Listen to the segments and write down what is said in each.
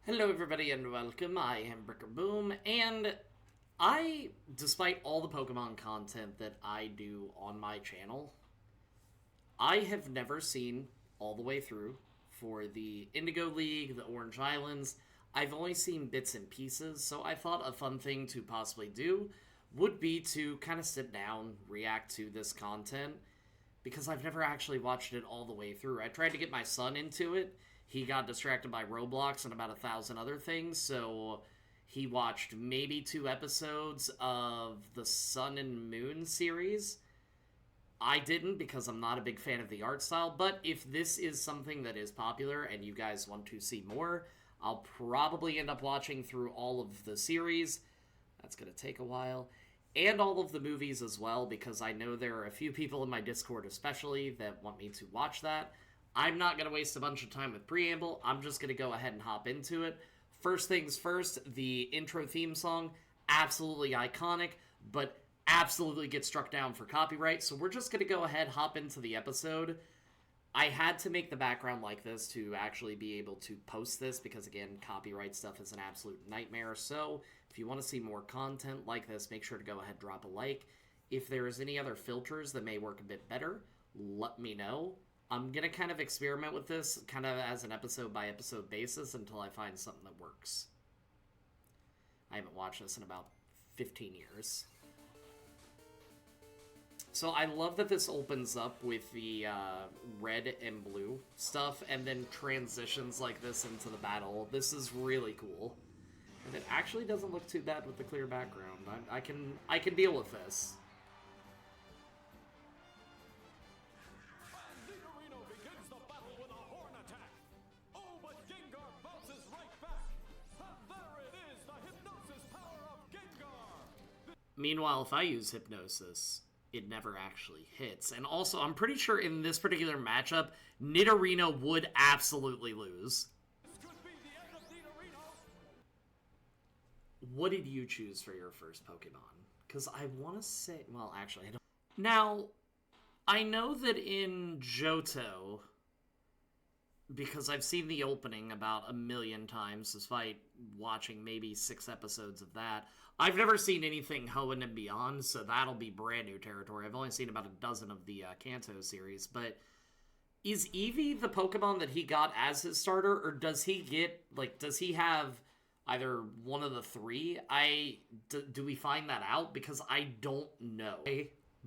Hello, everybody, and welcome. I am Brickerboom, and despite all the Pokemon content that I do on my channel, I have never seen all the way through for the Indigo League, the Orange Islands. I've only seen bits and pieces, so I thought a fun thing to possibly do would be to kind of sit down, react to this content, because I've never actually watched it all the way through. I tried to get my son into it. He got distracted by Roblox and about 1,000 other things, so he watched maybe 2 episodes of the Sun and Moon series. I didn't because I'm not a big fan of the art style, but if this is something that is popular and you guys want to see more, I'll probably end up watching through all of the series. That's going to take a while. And all of the movies as well, because I know there are a few people in my Discord especially that want me to watch that. I'm not going to waste a bunch of time with preamble. I'm just going to go ahead and hop into it. First things first, the intro theme song, absolutely iconic, but absolutely gets struck down for copyright. So we're just going to go ahead, hop into the episode. I had to make the background like this to actually be able to post this because, again, copyright stuff is an absolute nightmare. So if you want to see more content like this, make sure to go ahead, drop a like. If there is any other filters that may work a bit better, let me know. I'm going to kind of experiment with this kind of as an episode-by-episode basis until I find something that works. I haven't watched this in about 15 years. So I love that this opens up with the red and blue stuff and then transitions like this into the battle. This is really cool. And it actually doesn't look too bad with the clear background. I can deal with this. Meanwhile, if I use Hypnosis, it never actually hits. And also, I'm pretty sure in this particular matchup, Nidorino would absolutely lose. What did you choose for your first Pokemon? Because I want to say... Well, actually, I don't... Now, I know that in Johto, because I've seen the opening about 1,000,000 times, despite watching maybe 6 episodes of that. I've never seen anything Hoenn and Beyond, so that'll be brand new territory. I've only seen about a dozen of the Kanto series, but is Eevee the Pokemon that he got as his starter, or does he get, does he have either one of the three? Do we find that out? Because I don't know.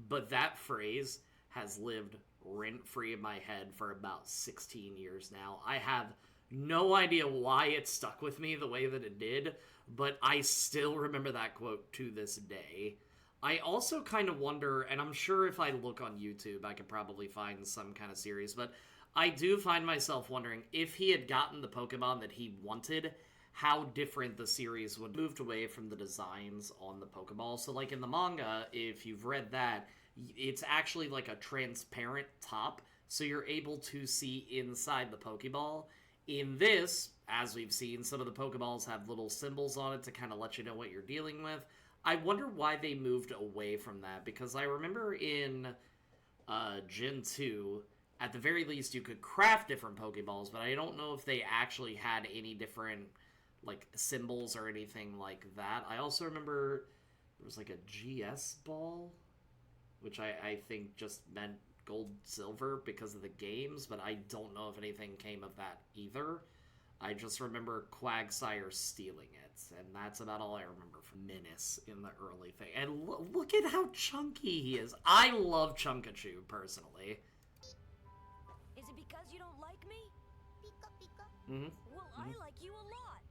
But that phrase has lived rent-free in my head for about 16 years now. I have no idea why it stuck with me the way that it did, but I still remember that quote to this day. I also kind of wonder, and I'm sure if I look on YouTube, I could probably find some kind of series, but I do find myself wondering if he had gotten the Pokemon that he wanted, how different the series would have moved away from the designs on the Pokeball. So, like in the manga, if you've read that, it's actually like a transparent top, so you're able to see inside the Pokeball. In this, as we've seen, some of the Pokeballs have little symbols on it to kind of let you know what you're dealing with. I wonder why they moved away from that, because I remember in Gen 2, at the very least, you could craft different Pokeballs, but I don't know if they actually had any different symbols or anything like that. I also remember there was a GS ball, which I think just meant gold silver because of the games, but I don't know if anything came of that either. I just remember Quagsire stealing it, and that's about all I remember from Menace in the early thing. And look at how chunky he is. I love Chunkachu, personally. Is it because you don't like me? Pika Pika. Mm-hmm. Well, I like you a lot.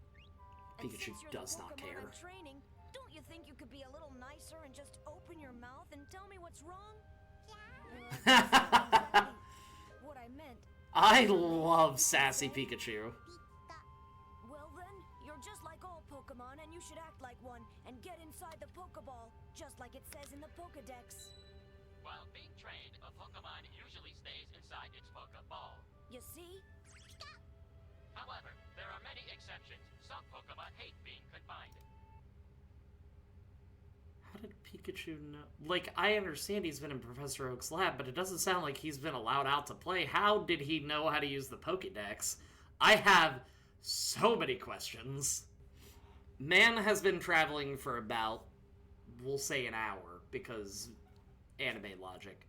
Pikachu does not care. Training, don't you think you could be a little nicer and just open your mouth and tell me what's wrong? Yeah. What I meant. I love sassy Pikachu. Pika. Well then, you're just like all Pokemon and you should act like one and get inside the Pokeball, just like it says in the Pokedex. While being trained, a Pokemon usually stays inside its Pokeball. You see? However, there are many exceptions. Some Pokemon hate being confined. How did Pikachu know? I understand he's been in Professor Oak's lab, but it doesn't sound like he's been allowed out to play. How did he know how to use the Pokedex? I have so many questions. Man has been traveling for about, we'll say an hour, because anime logic.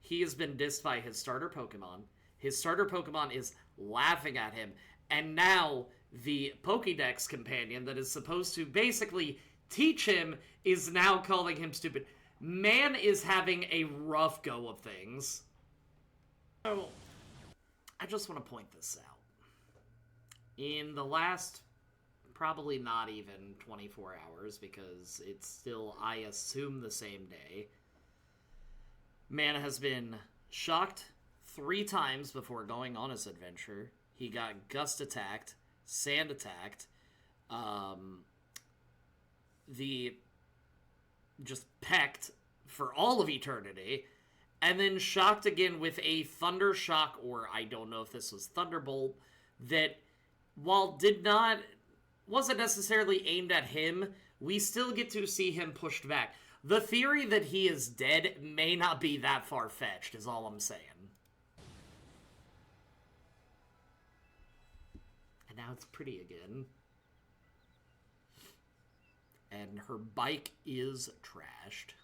He has been dissed by his starter Pokemon. His starter Pokemon is laughing at him. And now the Pokédex companion that is supposed to basically teach him is now calling him stupid. Man is having a rough go of things. So, I just want to point this out. In the last, probably not even 24 hours, because it's still, I assume, the same day, Man has been shocked 3 times before going on his adventure. He got gust attacked, sand attacked, just pecked for all of eternity, and then shocked again with a thunder shock, or I don't know if this was Thunderbolt, that while wasn't necessarily aimed at him, we still get to see him pushed back. The theory that he is dead may not be that far-fetched, is all I'm saying. And now it's pretty again. And her bike is trashed.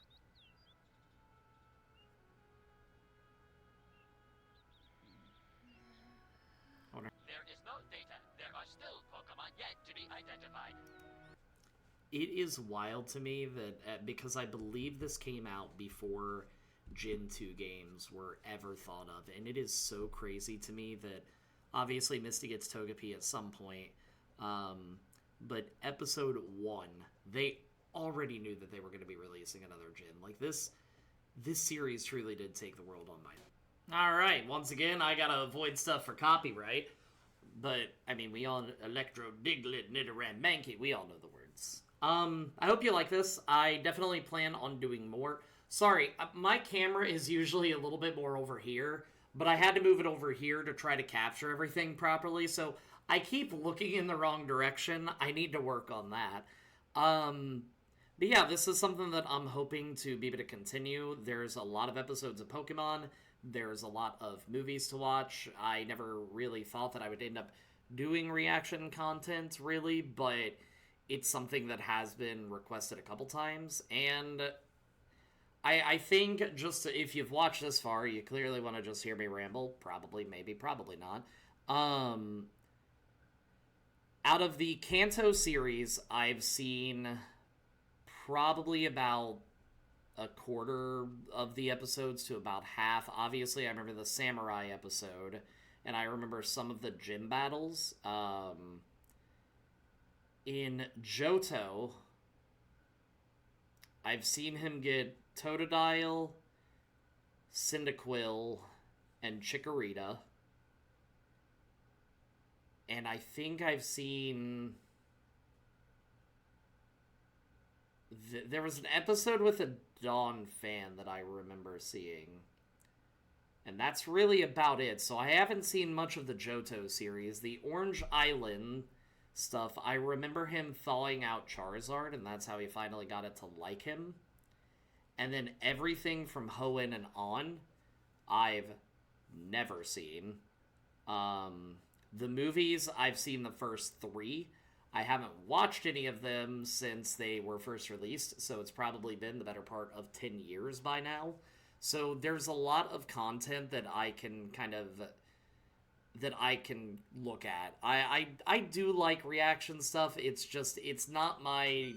There is no data. There are still Pokemon yet to be identified. It is wild to me that, because I believe this came out before Gen 2 games were ever thought of, and it is so crazy to me that obviously Misty gets Togepi at some point, but Episode 1, they already knew that they were going to be releasing another Gen. Like, this series truly did take the world on by. Alright, once again, I gotta avoid stuff for copyright, but, I mean, we all, Electro, Diglett, Nidoran, Mankey, we all know the words. I hope you like this. I definitely plan on doing more. Sorry, my camera is usually a little bit more over here, but I had to move it over here to try to capture everything properly, so I keep looking in the wrong direction. I need to work on that. But yeah, this is something that I'm hoping to be able to continue. There's a lot of episodes of Pokemon. There's a lot of movies to watch. I never really thought that I would end up doing reaction content, really, but it's something that has been requested a couple times, and I think just if you've watched this far, you clearly want to just hear me ramble. Probably, maybe, probably not. Out of the Kanto series, I've seen probably about a quarter of the episodes to about half. Obviously, I remember the Samurai episode, and I remember some of the gym battles. In Johto, I've seen him get Totodile, Cyndaquil, and Chikorita. And I think I've seen... There was an episode with a Dawn fan that I remember seeing. And that's really about it. So I haven't seen much of the Johto series. The Orange Island stuff, I remember him thawing out Charizard, and that's how he finally got it to like him. And then everything from Hoenn and on, I've never seen. The movies, I've seen the first 3. I haven't watched any of them since they were first released, so it's probably been the better part of 10 years by now. So there's a lot of content that I can look at. I do like reaction stuff. It's just, it's not my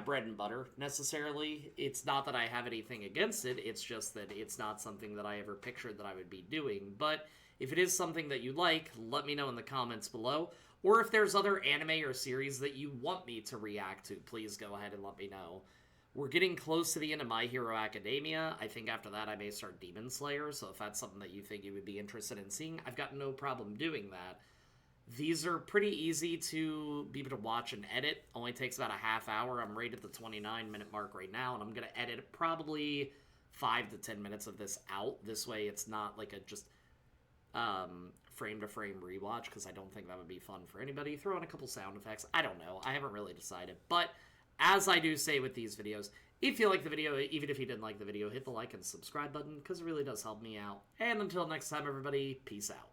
bread and butter, necessarily. It's not that I have anything against it, it's just that it's not something that I ever pictured that I would be doing. But if it is something that you like, let me know in the comments below. Or if there's other anime or series that you want me to react to, please go ahead and let me know. We're getting close to the end of My Hero Academia. I think after that I may start Demon Slayer, so if that's something that you think you would be interested in seeing, I've got no problem doing that. These are pretty easy to be able to watch and edit. Only takes about a half hour. I'm right at the 29-minute mark right now, and I'm going to edit probably 5 to 10 minutes of this out. This way it's not like a just frame-to-frame rewatch, because I don't think that would be fun for anybody. Throw in a couple sound effects. I don't know. I haven't really decided. But as I do say with these videos, if you like the video, even if you didn't like the video, hit the like and subscribe button, because it really does help me out. And until next time, everybody, peace out.